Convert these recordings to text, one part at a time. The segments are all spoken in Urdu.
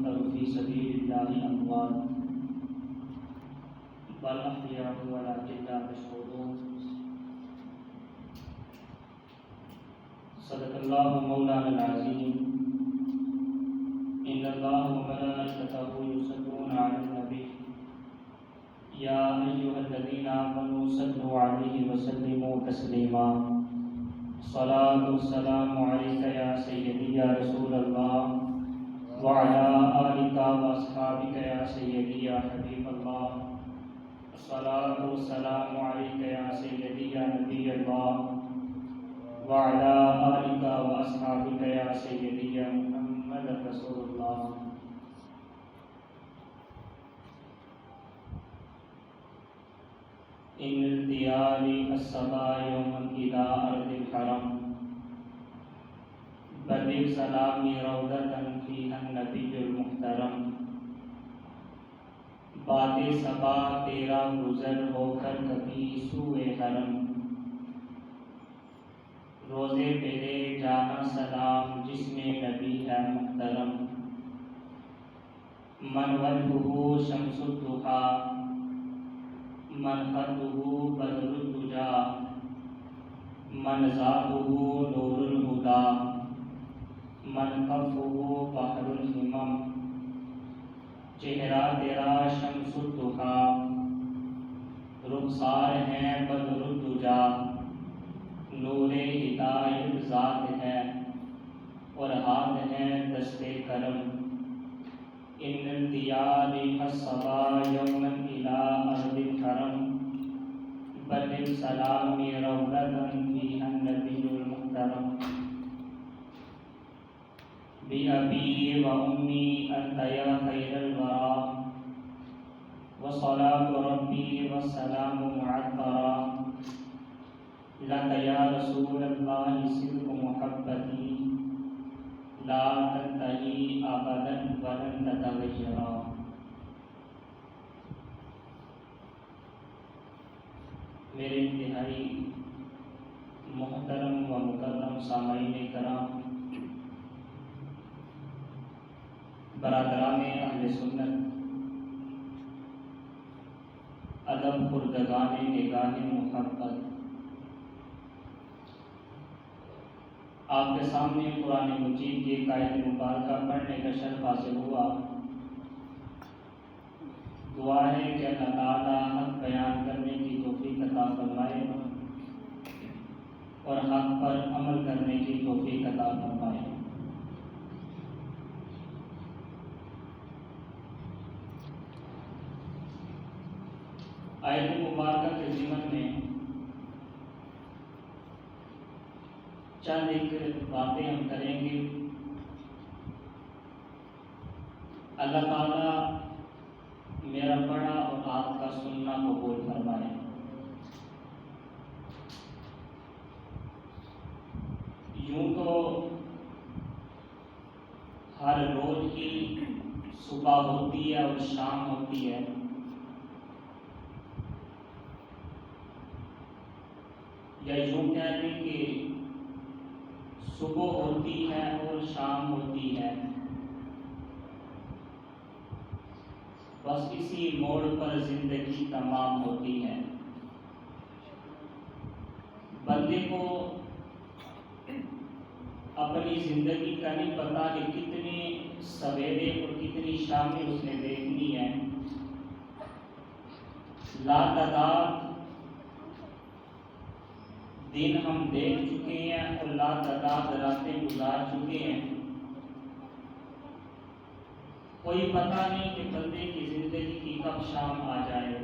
يقتل في سبيل الله أموات بل أحياء ولكن لا تشعرون. صدق الله مولانا العظيم. إن الله وملائكته يصلون على النبي يا أيها الذين آمنوا صلوا عليه وسلموا تسليما. صلاة والسلام عليك يا سيدي يا رسول الله وعلى آلك وأصحابك يا سيدي يا حبيب الله. الصلاة والسلام عليك يا سيدي يا نبي الله وعلى آلك وأصحابك يا سيدي يا محمد رسول الله. إن الديار السبا يوما إلى أرض الحرم بلغ سلامي روضة فيها النبي المحترم. باد صبا تیرا گزر ہو کر کبھی سوئے حرم. روزے پہ دے جانا سلام جس میں نبی ہے محترم. من وجہہ شمس الضحیٰ من خطہ بدر الدجا من ذاتہ نور الہدیٰ من کفہ بحر الہمم. چہرہ تیرا شمس الضحیٰ رخسار ہے بدر الدجا. نور ہدایت ذات ہے اور ہاتھ ہے دست کرم. ان الدیار الصبا یوما الی ارض الحرم بلغ سلامی روضة فیہا النبی المحترم. بأبی و امی انت یا خیر الورا وصلاة ربی والسلام معطرا. لک یا رسول اللہ صدق محبتی لا تنتہی ابدا ولن تتغیرا. میرے انتہائی محترم و مکرم سامعین کرام، برادران اہل سنت، ادب خوردگان نگاہ محبت، آپ کے سامنے قرآن مجید کی ایک آیت مبارکہ پڑھنے کا شرف حاصل ہوا. دعا ہے کہ اللہ تعالیٰ حق بیان کرنے کی توفیق عطا فرمائے اور حق پر عمل کرنے کی توفیق عطا فرمائے. آیت مبارکہ کے ضمن میں چند ایک باتیں ہم کریں گے. اللہ تعالیٰ میرا پڑھا اور آپ کا سننا قبول فرمائے. یوں تو ہر روز کی صبح ہوتی ہے اور شام ہوتی ہے، یا یوں کہہ لیں کہ صبح ہوتی ہے اور شام ہوتی ہے. بس اسی موڑ پر زندگی تمام ہوتی ہے. بندے کو اپنی زندگی کا نہیں پتا کہ کتنے سویرے اور کتنی شامیں اس نے دیکھنی ہے. لاتعداد دن ہم دیکھ چکے ہیں اور لاتعداد راتیں گزار چکے ہیں. کوئی پتہ نہیں کہ بندے کی زندگی کی کب شام آ جائے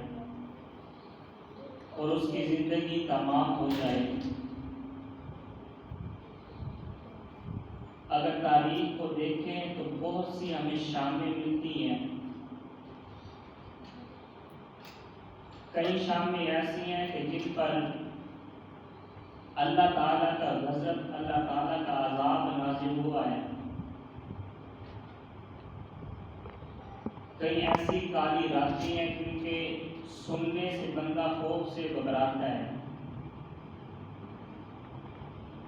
اور اس کی زندگی تمام ہو جائے. اگر تاریخ کو دیکھیں تو بہت سی ہمیں شامیں ملتی ہیں. کئی شامیں ایسی ہیں کہ جن پر اللہ تعالیٰ کا غضب، اللہ تعالیٰ کا عذاب نازل ہوا ہے. کئی ایسی کالی راتیں ہیں جن کے سننے سے بندہ خوف سے گھبراتا ہے.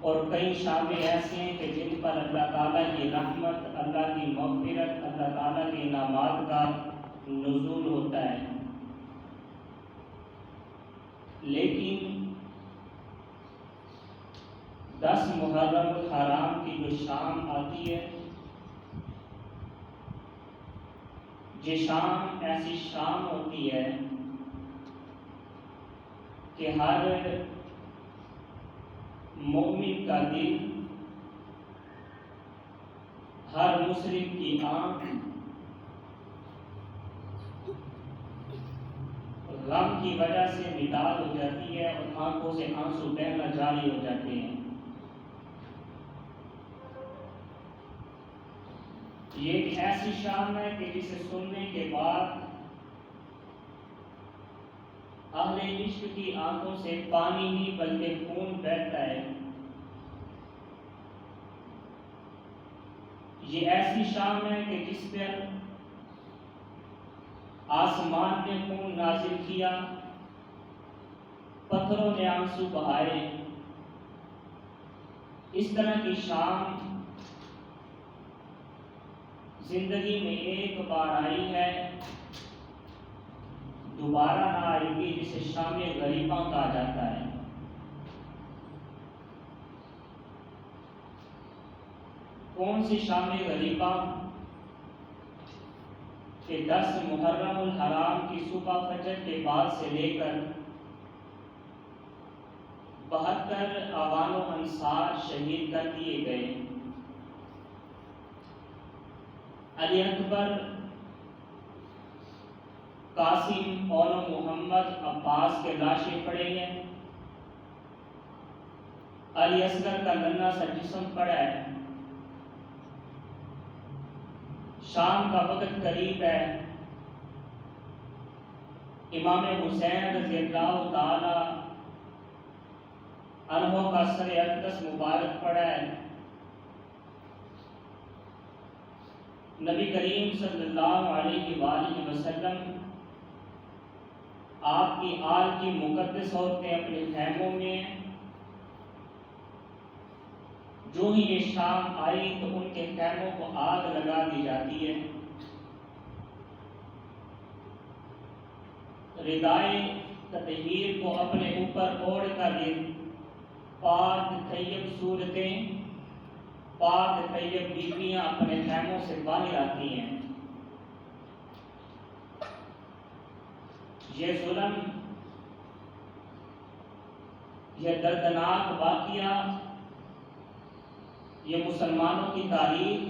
اور کئی شامیں ایسے ہیں کہ جن پر اللہ تعالیٰ کی رحمت، اللہ کی مغفرت، اللہ تعالیٰ احکامات کا نزول ہوتا ہے، لیکن 10 محرم الحرام کی جو شام آتی ہے، یہ شام ایسی شام ہوتی ہے کہ ہر مومن کا دل، ہر مسلم کی آنکھ غم کی وجہ سے نڈال ہو جاتی ہے اور آنکھوں سے آنسو بہنا جاری ہو جاتے ہیں۔ یہ ایک ایسی شام ہے کہ جسے سننے کے بعد اہل عشق کی آنکھوں سے پانی نہیں بلکہ خون بہتا ہے۔ یہ ایسی شام ہے کہ جس پر آسمان نے خون نازل کیا، پتھروں نے آنسو بہائے۔ اس طرح کی شام زندگی میں ایک بار آئی ہے، دوبارہ نہ آئے گی، جسے شام غریباں کہا جاتا ہے۔ کون سی شام غریباں؟ کہ 10 محرم الحرام کی صبح فجر کے بعد سے لے کر 72 اعوان و انصار شہید کر دیے گئے۔ علی اکبر، قاسم اور محمد عباس کے لاشیں پڑے ہیں، علی اصغر کا ننھا سا جسم پڑا ہے۔ شام کا وقت قریب ہے، امام حسین رضی اللہ تعالی عنہ کا سر اقدس مبارک پڑا ہے۔ نبی کریم صلی اللہ علیہ وآلہ وسلم، آپ کی آل کی مقدس عورتیں اپنے خیموں میں، جو ہی یہ شام آئی تو ان کے خیموں کو آگ لگا دی جاتی ہے۔ ردائے تطہیر کو اپنے اوپر اوڑھ کر یہ پاک طیب صورتیں، پاک طیب بیویاں اپنے خیموں سے باہر آتی ہیں۔ یہ ظلم، یہ دردناک واقعہ، یہ مسلمانوں کی تاریخ،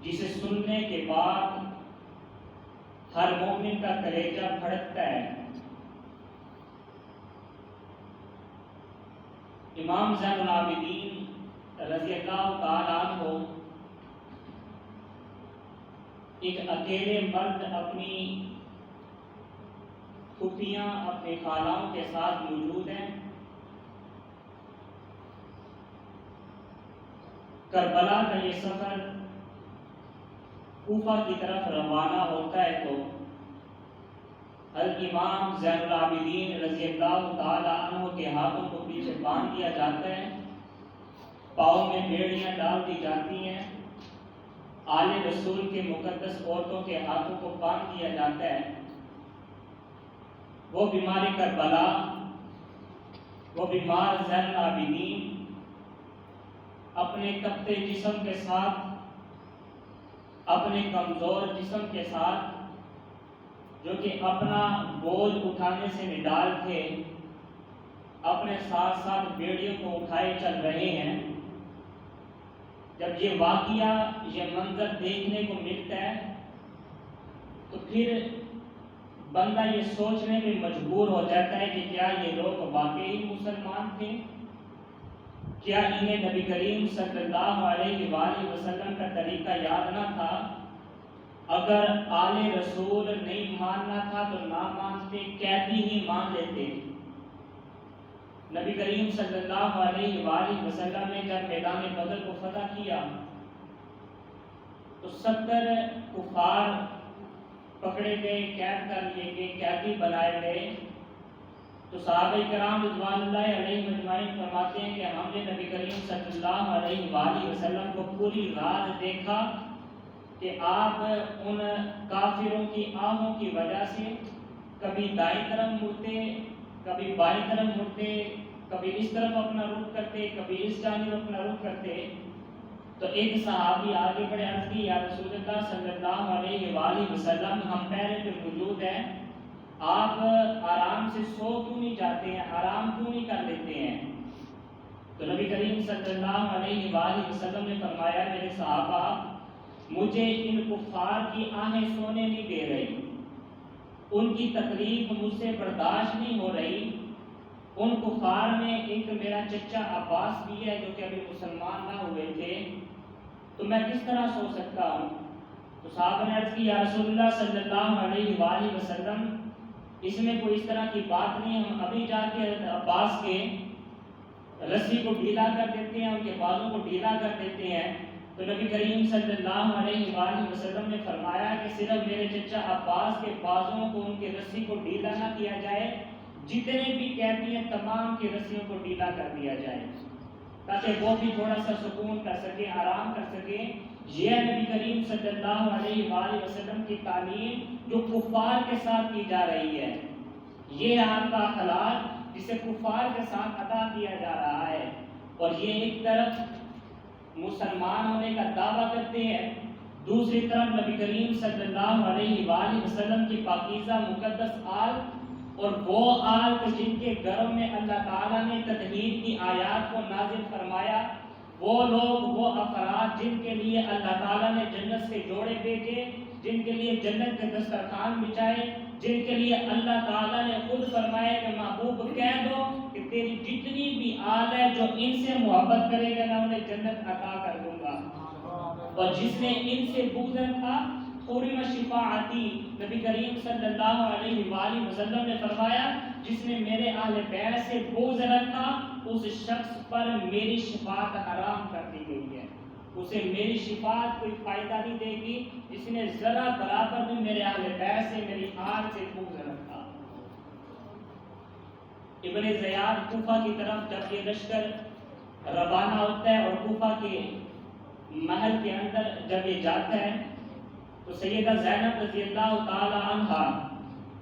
جسے سننے کے بعد ہر مومن کا کلیجہ پھڑکتا ہے۔ امام زین العابدین رضی اللہ تعالیٰ عنہ، ایک اکیلے مرد اپنی پھوپھیاں، اپنے خالاؤں کے ساتھ موجود ہیں۔ کربلا کا یہ سفر کوفہ کی طرف روانہ ہوتا ہے تو امام زین العابدین رضی اللہ تعالیٰ عنہ کے ہاتھوں کو پیچھے باندھ دیا جاتا ہے، پاؤں میں بیڑیاں ڈال دی جاتی ہیں، آل رسول کے مقدس عورتوں کے ہاتھوں کو باندھ دیا جاتا ہے۔ وہ بیمار کربلا، وہ بیمار زین العابدین اپنے تپتے جسم کے ساتھ، اپنے کمزور جسم کے ساتھ، جو کہ اپنا بوجھ اٹھانے سے نڈال تھے، اپنے ساتھ ساتھ بیڑیوں کو اٹھائے چل رہے ہیں۔ جب یہ واقعہ، یہ منظر دیکھنے کو ملتا ہے تو پھر بندہ یہ سوچنے میں مجبور ہو جاتا ہے کہ کیا یہ لوگ واقعی مسلمان تھے؟ کیا انہیں نبی کریم صلی اللہ علیہ وآلہ وسلم کا طریقہ یاد نہ تھا؟ اگر آل رسول نہیں ماننا تھا تو نہ مانتے، قیدی ہی مان لیتے۔ نبی کریم صلی اللہ علیہ وآلہ وسلم نے جب میدان بدر کو فتح کیا تو 70 کفار پکڑے گئے، قید کر لیے گئے، قیدی بنائے گئے۔ تو صحابہ کرام رضوان اللہ علیہ مجمعین فرماتے ہیں کہ ہم نے نبی کریم صلی اللہ علیہ وآلہ وسلم کو پوری رات دیکھا کہ آپ ان کافروں کی آہوں کی وجہ سے کبھی دائیں طرف مڑتے، کبھی بائیں طرف مڑتے، کبھی اس طرف اپنا رخ کرتے، کبھی اس جانب اپنا رخ کرتے۔ تو ایک صحابی آگے بڑھے، عرض کی یا رسول اللہ صلی اللہ علیہ وآلہ وسلم، ہم پہلے پہ موجود ہیں، آپ آرام سے سو کیوں نہیں جاتے ہیں، آرام کیوں نہیں کر لیتے ہیں؟ تو نبی کریم صلی اللہ علیہ وآلہ وسلم نے فرمایا میرے صحابہ، مجھے ان کفار کی آہیں سونے نہیں دے رہی، ان کی تکلیف مجھ سے برداشت نہیں ہو رہی۔ ان کفار میں ایک میرا چچا عباس بھی ہے جو کہ ابھی مسلمان نہ ہوئے تھے، تو میں کس طرح سو سکتا ہوں؟ تو صحابہ نے عرض کی یا رسول اللہ صلی اللہ علیہ وآلہ وسلم، اس میں کوئی اس طرح کی بات نہیں، ہم ابھی جا کے عباس کے رسی کو ڈھیلا کر دیتے ہیں، ان کے بازوں کو ڈھیلا کر دیتے ہیں۔ تو نبی کریم صلی اللہ علیہ وآلہ وسلم نے فرمایا کہ صرف میرے چچا عباس کے بازوں کو، ان کے رسی کو ڈھیلا نہ کیا جائے، جتنے بھی قیدی ہیں تمام کی رسیوں کو ڈھیلا کر دیا جائے، تاکہ وہ بھی تھوڑا سا سکون کر سکے، آرام کر سکے۔ یہ نبی کریم صلی اللہ علیہ وآلہ وسلم کی تعلیم جو کفار کے ساتھ کی جا رہی ہے، یہ آپ کا اخلاق جسے کفار کے ساتھ ادا کیا جا رہا ہے۔ اور یہ ایک طرف مسلمان ہونے کا دعویٰ کرتے ہیں، دوسری طرف نبی کریم صلی اللہ علیہ وآلہ وسلم کی پاکیزہ مقدس آل، اور وہ آل جن کے گھروں میں اللہ تعالیٰ نے تطہیر کی آیات کو نازل فرمایا، وہ لوگ، وہ افراد جن کے لیے اللہ تعالیٰ نے جنت سے جوڑے بھیجے، جن کے لیے جنت کے دسترخوان بچھائے، جن کے لیے اللہ تعالیٰ نے خود فرمایا کہ محبوب کہہ دو کہ تیری جتنی بھی آل ہے جو ان سے محبت کرے گا میں انہیں جنت عطا کر دوں گا، اور جس نے ان سے بغض رکھا حرم شفاعتی، نبی کریم صلی اللہ علیہ وآلہ وسلم نے فرمایا جس نے میرے اہل بیت سے بغض رکھا اس شخص پر میری شفاعت حرام کر دی گئی ہے، اسے میری شفاعت کوئی فائدہ نہیں دے گی جس نے ذرا برابر بھی میرے اہل بیت سے، میری آل سے بغض رکھا۔ ابن زیاد کوفہ کی طرف جب یہ لشکر روانہ ہوتا ہے اور کوفہ کے محل کے اندر جب یہ جاتا ہے تو سیدہ زینب رضی اللہ تعالی عنہ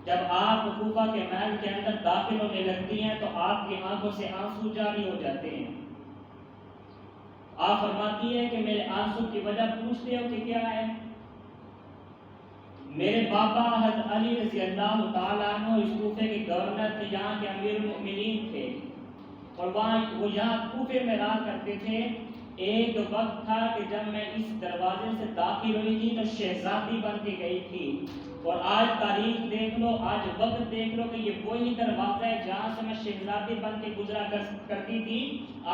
جب آپ کوفہ کے محل کے اندر داخل ہونے لگتی ہیں تو آپ کی آنکھوں سے آنسو جاری ہو جاتے ہیں۔ آپ فرماتی ہیں کہ میرے آنسو کی وجہ پوچھتے ہو کہ کیا ہے؟ میرے بابا حضرت علی رضی اللہ تعالیٰ عنہ اس کوفے کے گورنر تھے، یہاں کے امیر المؤمنین تھے، اور وہ یہاں کوفے میں رہا کرتے تھے۔ ایک وقت تھا کہ جب میں اس دروازے سے داخل ہوئی تھی تو شہزادی بن کے گئی تھی، اور آج تاریخ دیکھ لو، آج وقت دیکھ لو کہ یہ وہی دروازہ ہے جہاں سے میں شہزادی بن کے گزرا کرتی تھی،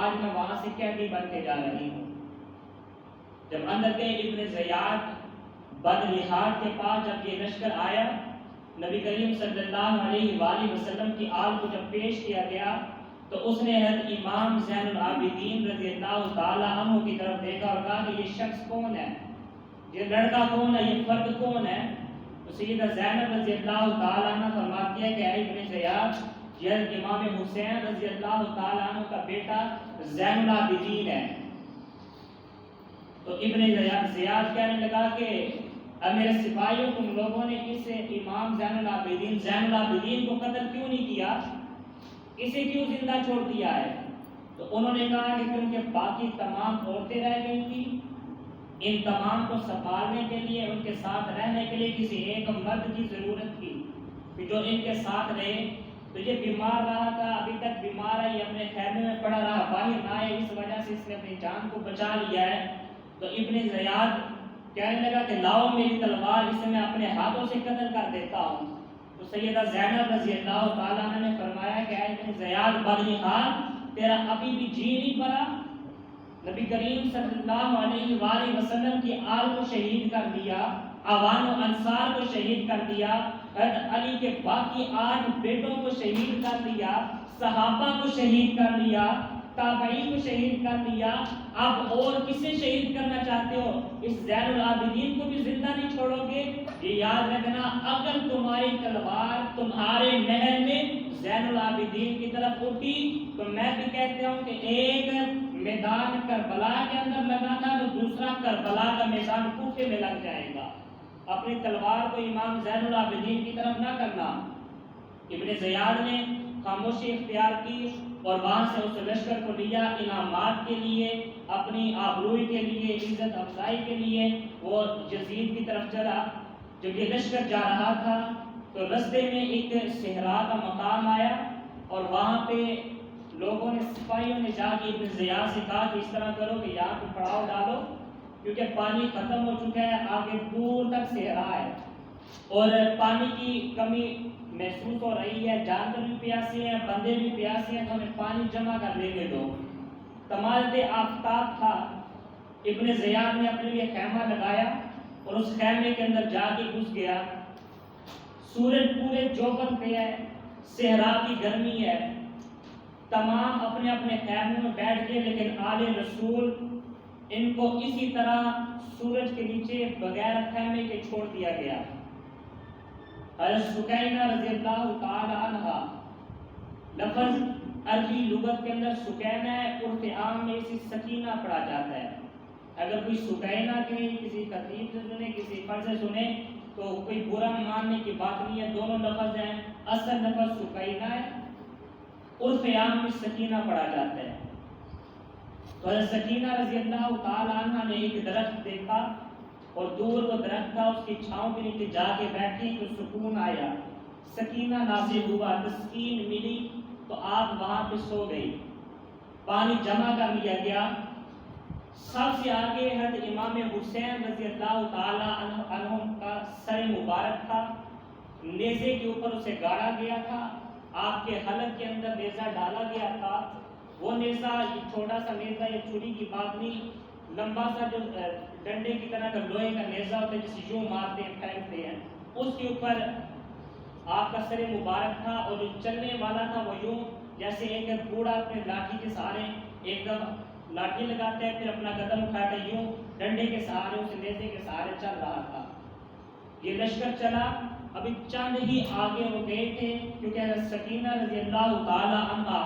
آج میں وہاں سے قیدی بن کے جا رہی ہوں۔ جب اندر گئے ابن زیاد بدلحاظ کے پاس جب یہ لشکر آیا، نبی کریم صلی اللہ علیہ وآلہ وسلم کی آل کو جب پیش کیا گیا تو اس نے حضرت امام زین العابدین رضی اللہ تعالیٰ عنہ کی طرف دیکھا اور کہا کہ یہ شخص کون ہے، یہ لڑکا کون ہے، یہ فرد کون ہے؟ تو سیدہ زینب رضی اللہ تعالیٰ عنہ فرماتی ہے کہ اے ابن زیاد، یہ امام حسین رضی اللہ تعالیٰ عنہ کا بیٹا زین العابدین ہے۔ تو ابن زیاد کہنے لگا کہ اب میرے سپاہیوں تم لوگوں نے اس امام زین العابدین کو قتل کیوں نہیں کیا، اسے کیوں زندہ چھوڑ دیا ہے؟ تو انہوں نے کہا کہ کیونکہ باقی تمام عورتیں رہ گئی تھیں، ان تمام کو سنبھالنے کے لیے، ان کے ساتھ رہنے کے لیے کسی ایک مرد کی ضرورت تھی کہ جو ان کے ساتھ رہے۔ تو یہ بیمار رہا تھا، ابھی تک بیمار ہے، یہ اپنے خیمے میں پڑا رہا، باہر نہ آئے، اس وجہ سے اس نے اپنی جان کو بچا لیا ہے۔ تو ابن زیاد کہنے لگا کہ لاؤ میری تلوار، اسے میں اپنے ہاتھوں سے قتل کر دیتا ہوں۔ تو سیدہ زینب رضی اللہ تعالیٰ عنہ نے فرمایا کہ اے ابن زیاد بدلحاظ، تیرا ابھی بھی جی نہیں پڑا؟ نبی کریم صلی اللہ علیہ وآلہ وسلم کی آل کو شہید کر دیا، عوام و انصار کو شہید کر دیا، حضرت علی کے باقی 8 بیٹوں کو شہید کر دیا، صحابہ کو شہید کر دیا، تابعین کو شہید کر دیا، اب اور کسے شہید کرنا چاہتے ہو؟ اس زین العابدین کو بھی زندہ نہیں چھوڑو گے؟ یہ یاد رکھنا، اگر تمہاری تلوار تمہارے محل میں زین العابدین کی طرف اٹھی تو میں بھی کہتا ہوں کہ ایک میدان کربلا کے اندر لگا تھا تو دوسرا کربلا کا میدان کوفے میں لگ جائے گا۔ اپنی تلوار کو امام زین العابدین کی طرف نہ کرنا۔ ابن زیاد نے خاموشی اختیار کی اور وہاں سے اس لشکر کو لیا انعامات کے لیے، اپنی آبروئی کے لیے، عزت افزائی کے لیے وہ یزید کی طرف چلا۔ جب یہ لشکر جا رہا تھا تو رستے میں ایک صحرا کا مقام آیا اور وہاں پہ لوگوں نے، سپاہیوں نے جا کے ابن زیاد سے کہا کہ اس طرح کرو کہ یہاں پہ پڑاؤ ڈالو کیونکہ پانی ختم ہو چکا ہے، آگے دور تک صحرا ہے اور پانی کی کمی محسوس ہو رہی ہے، جانور بھی پیاسے ہیں، بندے بھی پیاسے ہیں، تو ہمیں پانی جمع کر لینے دو۔ تمالت آفتاب تھا۔ ابن زیاد نے اپنے لیے خیمہ لگایا اور اس خیمے کے اندر جا کے گھس گیا۔ سورج پورے جوبن پہ ہے، صحرا کی گرمی ہے، تمام اپنے اپنے خیموں میں بیٹھ گئے، لیکن آل رسول ان کو اسی طرح سورج کے نیچے بغیر خیمے کے چھوڑ دیا گیا۔ حضرت سکینہ رضی اللہ تعالی عنہ، لفظ عربی لغت کے اندر سکینہ ہے، عرف عام میں اسی سکینہ پڑھا جاتا ہے۔ اگر کوئی سکینہ کے کسی خطیب سے سنے، کسی فرد سے سنے تو کوئی برا ماننے کی بات نہیں ہے، دونوں لفظ ہیں، اصل لفظ سکینہ ہے، عرف عام میں سکینہ پڑھا جاتا ہے۔ تو حضرت سکینہ رضی اللہ تعالی عنہ نے ایک درخت دیکھا اور دور وہ درخت تھا، اس کی چھاؤں کے نیچے جا کے بیٹھی تو سکون آیا، سکینہ نازل ہوا، تسکین ملی، تو آپ وہاں پہ سو گئی۔ پانی جمع کر لیا گیا۔ سب سے آگے حضرت امام حسین رضی اللہ تعالی عنہ کا سر مبارک تھا، نیزے کے اوپر اسے گاڑا گیا تھا، آپ کے حلق کے اندر نیزہ ڈالا گیا تھا۔ وہ نیزہ، یہ چھوٹا سا نیزہ، یہ چھری کی بات نہیں، لمبا سا جو ڈنڈے کی طرح کا لوہے کا نیزہ ہوتا ہے جسے یوں مارتے ہیں، پھینکتے ہیں، اس کے اوپر آپ کا سر مبارک تھا، اور جو چلنے والا تھا وہ یوں جیسے ایک بوڑھا اپنے لاٹھی کے سہارے ایک دم لاٹھی لگاتا ہے، پھر اپنا قدم اٹھاتا ہے، یوں ڈنڈے کے سہارے، اس نیزے کے سہارے چل رہا تھا۔ یہ لشکر چلا، ابھی چند ہی آگے وہ گئے تھے کیونکہ حضرت سکینہ رضی اللہ تعالی عنہ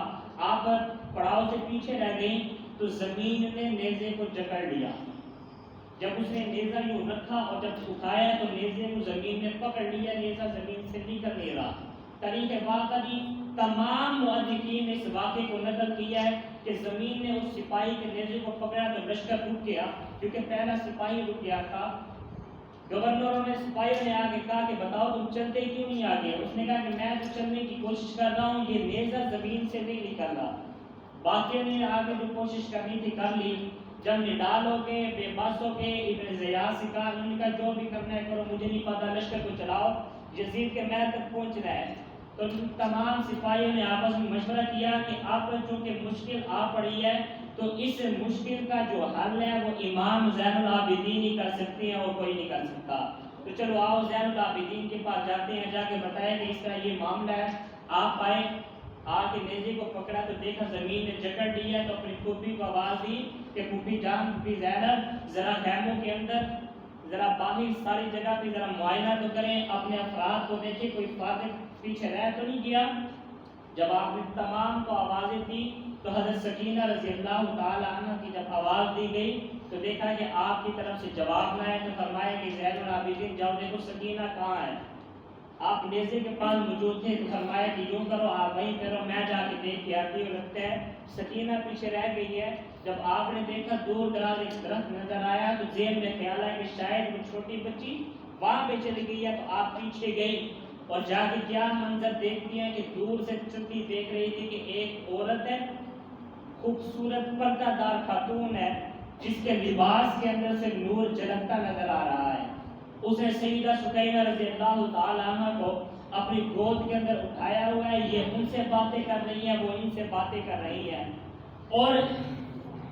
آپ پڑاؤ سے پیچھے رہ گئیں تو زمین نے نیزے کو جکڑ لیا۔ جب اس نے نیزہ یوں رکھا اور جب اٹھایا تو نیزے کو زمین نے پکڑ لیا، نیزہ زمین سے نکل نہیں رہا۔ تاریخ واقعی تمام مؤرخین نے اس واقعے کو نقل کیا ہے کہ زمین نے اس سپاہی کے نیزے کو پکڑا تو لشکر رک گیا، کیونکہ پہلا سپاہی رک گیا تھا۔ گورنروں نے، سپاہیوں نے آگے کہا کہ بتاؤ تم چلتے کیوں نہیں آگے؟ اس نے کہا کہ میں تو چلنے کی کوشش کر رہا ہوں، یہ نیزہ زمین سے نہیں نکل رہا۔ باقیوں نے آگے جو کوشش کرنی تھی کر لی۔ جب نڈال ہو کے، بے بس ہو کے، ابن زیاد سے کہا، انہوں نے کہا جو بھی کرنا ہے کرو، مجھے نہیں پتا، لشکر کو چلاؤ، یزید کے محل تک پہنچنا ہے۔ تو تمام سپاہیوں نے آپس میں مشورہ کیا کہ اب چونکہ مشکل آ پڑی ہے تو اس مشکل کا جو حل ہے وہ امام زین العابدین ہی کر سکتے ہیں اور کوئی نہیں کر سکتا۔ تو چلو آؤ زین العابدین کے پاس جاتے ہیں، جا کے بتایا کہ اس طرح یہ معاملہ ہے۔ آپ آئے، آ کے نیزے کو پکڑا تو دیکھا زمین نے جکڑ لی ہے، تو اپنی پھوپھی کو آواز دی کہ پھوپھی جان، پھوپھی زینب، ذرا خیموں کے اندر، ذرا باہر ساری جگہ پہ ذرا معائنہ تو کریں، اپنے افراد کو دیکھیں کوئی فاتح پیچھے رہ تو نہیں گیا۔ جب آپ نے تمام کو آوازیں دی تو حضرت سکینہ رضی اللہ تعالی عنہ کی جب آواز دی گئی تو دیکھا کہ آپ کی طرف سے جواب نہ ہے، تو فرمایا کہ زین العابدین جاؤ دیکھو سکینہ کہاں ہے۔ آپ نیزے کے پاس موجود تھے تو فرمایا کہ یوں کرو، آپ وہیں کرو، میں جا کے دیکھ کے آتی ہوں، لگتا ہے سکینہ پیچھے رہ گئی ہے۔ جب آپ نے دیکھا دور دراز ایک درخت نظر آیا تو ذہن میں خیال آیا کہ شاید وہ چھوٹی بچی وہاں پہ چلی گئی ہے، تو آپ پیچھے گئی اور جا کے کیا منظر دیکھتی ہیں کہ دور سے چلتی دیکھ رہی تھی کہ ایک عورت ہے، خوبصورت پردہ دار خاتون ہے، جس کے لباس کے اندر سے نور جھلکتا نظر آ رہا ہے۔ اس نے سیدہ سکینہ رضی اللہ تعالی عنہ کو اپنی گود کے اندر اٹھایا ہوا ہے، یہ ان سے باتیں کر رہی ہے، وہ ان سے باتیں کر رہی ہے، اور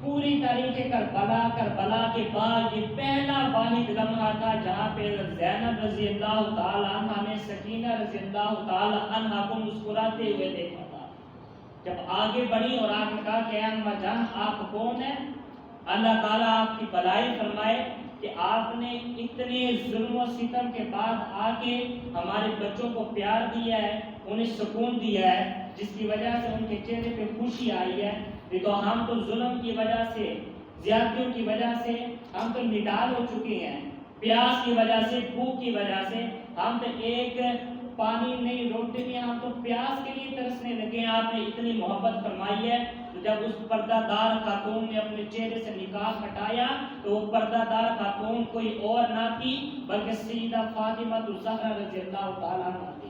پوری تاریخ کربلا کے بعد یہ پہلا واحد لمحہ تھا جہاں پہ زینب رضی اللہ تعالی عنہ نے سکینہ رضی اللہ تعالی عنہ کو مسکراتے ہوئے دیکھا تھا۔ جب آگے بڑھی اور آپ نے کہا کہ اے اماں جان آپ کون ہیں، اللہ تعالیٰ آپ کی بھلائی فرمائے کہ آپ نے اتنے ظلم و ستم کے بعد آ کے ہمارے بچوں کو پیار دیا ہے، انہیں سکون دیا ہے، جس کی وجہ سے ان کے چہرے پہ خوشی آئی ہے۔ یہ تو ہم تو ظلم کی وجہ سے، زیادتیوں کی وجہ سے ہم تو نڈال ہو چکے ہیں، پیاس کی وجہ سے، بھوک کی وجہ سے ہم تو ایک پانی نہیں، روٹی نہیں، ہم تو پیاس کے لیے ترسنے لگے ہیں۔ آپ نے اتنی محبت فرمائی ہے، تو جب اس پردہ دار خاتون نے اپنے چہرے سے نقاب ہٹایا تو وہ پردہ دار خاتون کوئی اور نہ تھی بلکہ سیدہ فاطمہ الزہرا رضی اللہ تعالیٰ عنہا تھی۔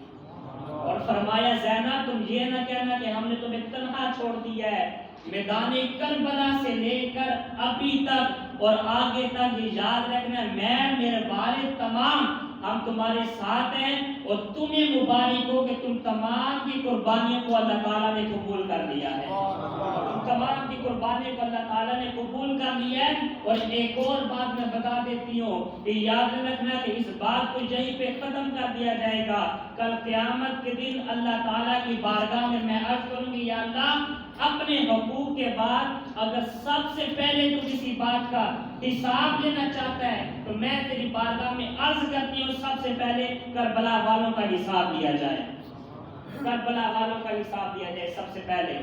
اور فرمایا زینب تم یہ نہ کہنا کہ ہم نے تمہیں تنہا چھوڑ دیا ہے، میدان کربلا سے لے کر ابھی تک اور آگے تک یہ یاد رکھنا، میں میرے والد تمام ہم تمہارے ساتھ ہیں، اور تمہیں مبارک ہو کہ تم تمام کی قربانیوں کو اللہ تعالیٰ نے قبول کر لیا ہے، تم تمام کی قربانیوں کو اللہ تعالیٰ نے قبول کر لیا ہے۔ اور ایک اور بات میں بتا دیتی ہوں کہ یاد رکھنا کہ اس بات کو یہیں پہ ختم کر دیا جائے گا، کل قیامت کے دن اللہ تعالیٰ کی بارگاہ میں میں عرض کروں گی یا اللہ اپنے حقوق کے بعد اگر سب سے پہلے تو کسی بات کا حساب لینا چاہتا ہے تو میں تیری بارگاہ میں عرض کرتی ہوں سب سے پہلے کربلا والوں کا حساب لیا جائے، کربلا والوں کا حساب لیا جائے سب سے پہلے۔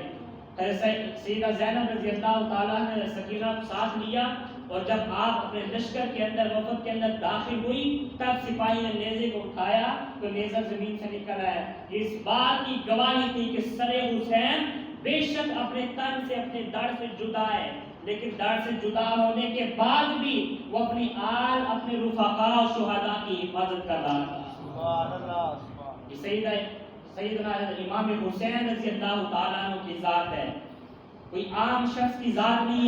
سیدہ زینب رضی اللہ تعالیٰ نے سکینہ کو ساتھ لیا، اور جب آپ اپنے لشکر کے اندر وفد کے اندر داخل ہوئی تب سپاہی نے نیزے کو اٹھایا تو نیزہ زمین سے نکل آیا۔ اس بات کی گواہی تھی کہ سر حسین بے شک اپنے تن سے، اپنے دڑ سے جدا ہے، لیکن دڑ سے جدا ہونے کے بعد بھی وہ اپنی آل، اپنے رفقاء و شہداء کی حفاظت کر رہا تھا۔ سبحان اللہ۔ سیدنا امام حسین رضی اللہ تعالیٰ عنہ کی ذات ہے، کوئی عام شخص کی ذات نہیں ہے۔